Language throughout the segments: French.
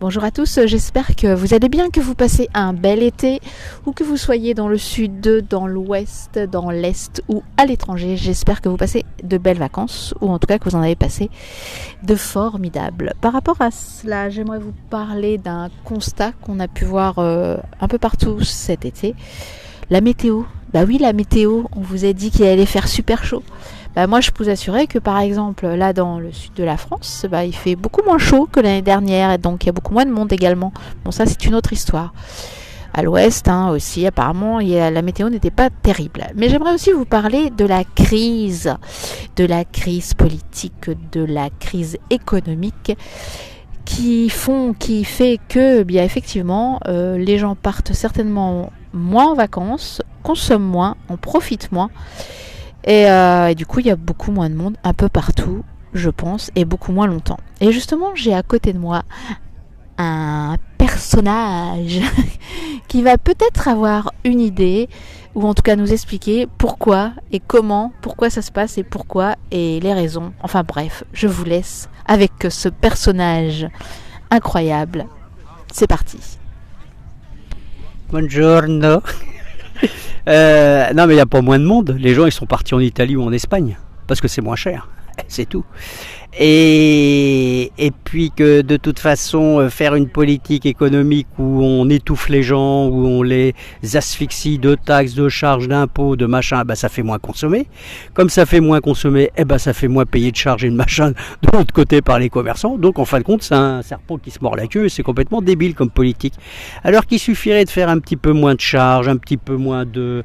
Bonjour à tous, j'espère que vous allez bien, que vous passez un bel été ou que vous soyez dans le sud, dans l'ouest, dans l'est ou à l'étranger. J'espère que vous passez de belles vacances ou en tout cas que vous en avez passé de formidables. Par rapport à cela, j'aimerais vous parler d'un constat qu'on a pu voir un peu partout cet été. La météo. Bah oui, la météo, on vous a dit qu'il allait faire super chaud. Bah moi je peux vous assurer que par exemple là dans le sud de la France, il fait beaucoup moins chaud que l'année dernière et donc il y a beaucoup moins de monde également. Bon, ça c'est une autre histoire. À l'ouest aussi apparemment la météo n'était pas terrible. Mais j'aimerais aussi vous parler de la crise politique, de la crise économique qui fait que effectivement les gens partent certainement moins en vacances, consomment moins, en profitent moins. Et du coup, il y a beaucoup moins de monde un peu partout, je pense, et beaucoup moins longtemps. Et justement, j'ai à côté de moi un personnage qui va peut-être avoir une idée, ou en tout cas nous expliquer pourquoi et comment, pourquoi ça se passe et pourquoi, et les raisons. Enfin bref, je vous laisse avec ce personnage incroyable. C'est parti. Buongiorno. Non mais il n'y a pas moins de monde. Les gens ils sont partis en Italie ou en Espagne parce que c'est moins cher, c'est tout. Et puis que de toute façon faire une politique économique où on étouffe les gens, où on les asphyxie de taxes, de charges, d'impôts, de machin, ça fait moins consommer. Comme ça fait moins consommer, ça fait moins payer de charges et de machin de l'autre côté par les commerçants. Donc en fin de compte c'est un serpent qui se mord la queue et c'est complètement débile comme politique. Alors qu'il suffirait de faire un petit peu moins de charges, un petit peu moins de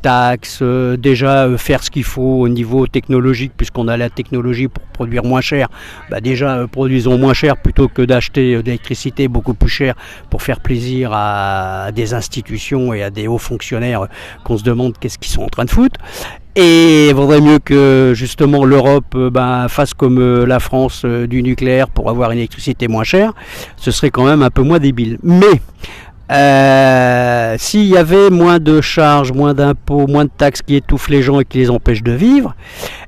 taxes, déjà faire ce qu'il faut au niveau technologique puisqu'on a la technologie pour produire moins cher, déjà produisons moins cher plutôt que d'acheter de l'électricité beaucoup plus cher pour faire plaisir à des institutions et à des hauts fonctionnaires qu'on se demande qu'est-ce qu'ils sont en train de foutre. Et il vaudrait mieux que justement l'Europe fasse comme la France du nucléaire pour avoir une électricité moins chère. Ce serait quand même un peu moins débile. Mais s'il y avait moins de charges, moins d'impôts, moins de taxes qui étouffent les gens et qui les empêchent de vivre,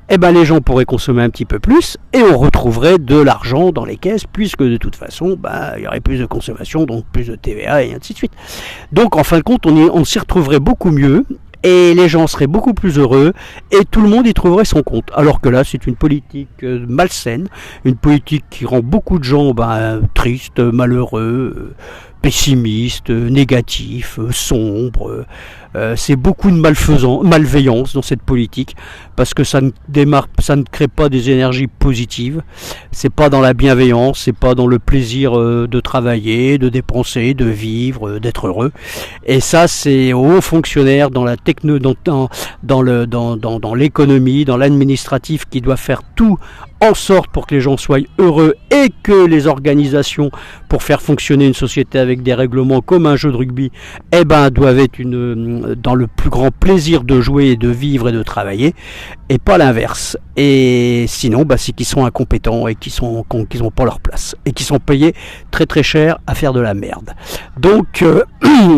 les gens pourraient consommer un petit peu plus et on retrouverait de l'argent dans les caisses puisque de toute façon il y aurait plus de consommation, donc plus de TVA et ainsi de suite. Donc en fin de compte on s'y retrouverait beaucoup mieux et les gens seraient beaucoup plus heureux et tout le monde y trouverait son compte. Alors que là c'est une politique malsaine, une politique qui rend beaucoup de gens tristes, malheureux, pessimistes, négatifs, sombres. C'est beaucoup de malveillance dans cette politique parce que ça ne crée pas des énergies positives. C'est pas dans la bienveillance, c'est pas dans le plaisir de travailler, de dépenser, de vivre, d'être heureux. Et ça, c'est aux hauts fonctionnaires dans la dans l'économie, dans l'administratif qui doit faire tout en sorte pour que les gens soient heureux et que les organisations pour faire fonctionner une société avec des règlements comme un jeu de rugby doivent être dans le plus grand plaisir de jouer et de vivre et de travailler et pas l'inverse. Et sinon c'est qu'ils sont incompétents et qu'ils n'ont pas leur place et qu'ils sont payés très très cher à faire de la merde. Donc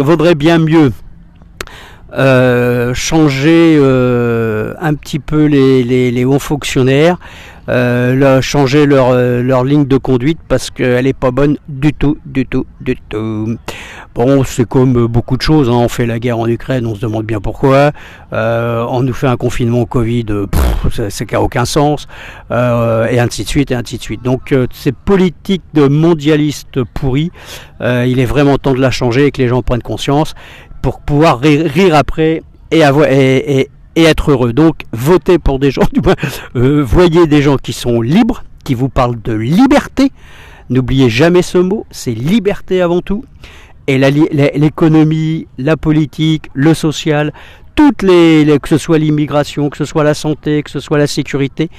vaudrait bien mieux changer un petit peu les hauts fonctionnaires, changer leur ligne de conduite parce qu'elle est pas bonne du tout. Bon, c'est comme beaucoup de choses, on fait la guerre en Ukraine, on se demande bien pourquoi, on nous fait un confinement Covid, c'est qui n'a aucun sens, et ainsi de suite. Donc ces politiques de mondialistes pourris, il est vraiment temps de la changer et que les gens prennent conscience pour pouvoir rire après et être heureux. Donc votez pour des gens, voyez des gens qui sont libres, qui vous parlent de liberté. N'oubliez jamais ce mot, c'est liberté avant tout. Et l'économie, la politique, le social, que ce soit l'immigration, que ce soit la santé, que ce soit la sécurité,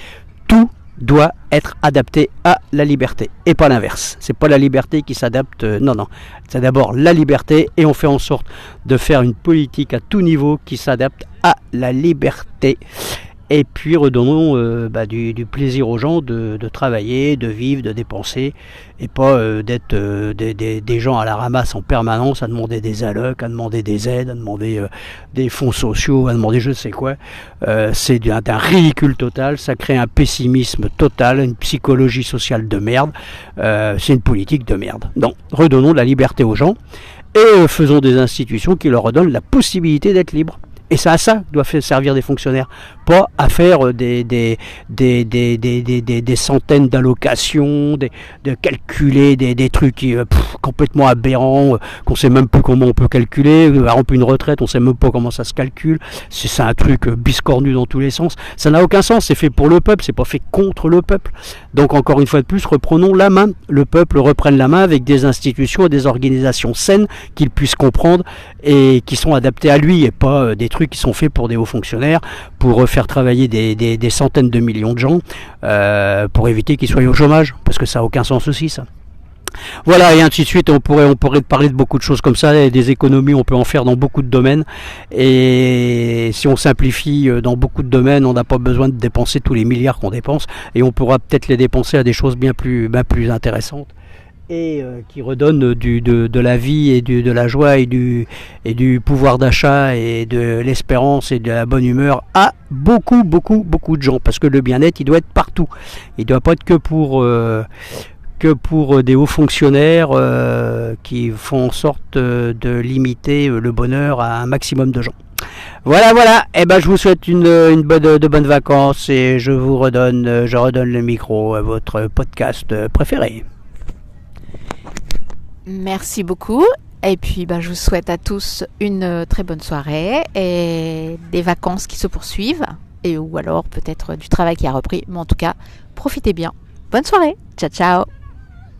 tout doit être adapté à la liberté et pas l'inverse. C'est pas la liberté qui s'adapte, non, c'est d'abord la liberté et on fait en sorte de faire une politique à tout niveau qui s'adapte à la liberté et puis redonnons du plaisir aux gens de travailler, de vivre, de dépenser, et pas d'être des gens à la ramasse en permanence, à demander des allocs, à demander des aides, à demander des fonds sociaux, à demander je sais quoi. C'est d'un ridicule total, ça crée un pessimisme total, une psychologie sociale de merde, c'est une politique de merde. Non, redonnons de la liberté aux gens, et faisons des institutions qui leur redonnent la possibilité d'être libres. Et c'est à ça que doivent servir des fonctionnaires, pas à faire des centaines d'allocations, de calculer des trucs complètement aberrants, qu'on sait même plus comment on peut calculer. Par exemple, une retraite, on sait même pas comment ça se calcule. C'est un truc biscornu dans tous les sens. Ça n'a aucun sens. C'est fait pour le peuple, c'est pas fait contre le peuple. Donc encore une fois de plus, reprenons la main. Le peuple reprenne la main avec des institutions et des organisations saines qu'il puisse comprendre et qui sont adaptées à lui, et pas des trucs qui sont faits pour des hauts fonctionnaires, pour faire travailler des centaines de millions de gens, pour éviter qu'ils soient au chômage, parce que ça n'a aucun sens aussi, ça. Voilà, et ainsi de suite. On pourrait parler de beaucoup de choses comme ça, et des économies on peut en faire dans beaucoup de domaines, et si on simplifie dans beaucoup de domaines, on n'a pas besoin de dépenser tous les milliards qu'on dépense, et on pourra peut-être les dépenser à des choses bien plus intéressantes, et qui redonne de la vie et de la joie et du pouvoir d'achat et de l'espérance et de la bonne humeur à beaucoup de gens, parce que le bien-être il doit être partout, il ne doit pas être que pour des hauts fonctionnaires qui font en sorte de limiter le bonheur à un maximum de gens. Voilà, et je vous souhaite de bonnes vacances, et je redonne le micro à votre podcast préféré. Merci beaucoup. Et puis je vous souhaite à tous une très bonne soirée et des vacances qui se poursuivent, ou alors peut-être du travail qui a repris. Mais en tout cas, profitez bien. Bonne soirée. Ciao.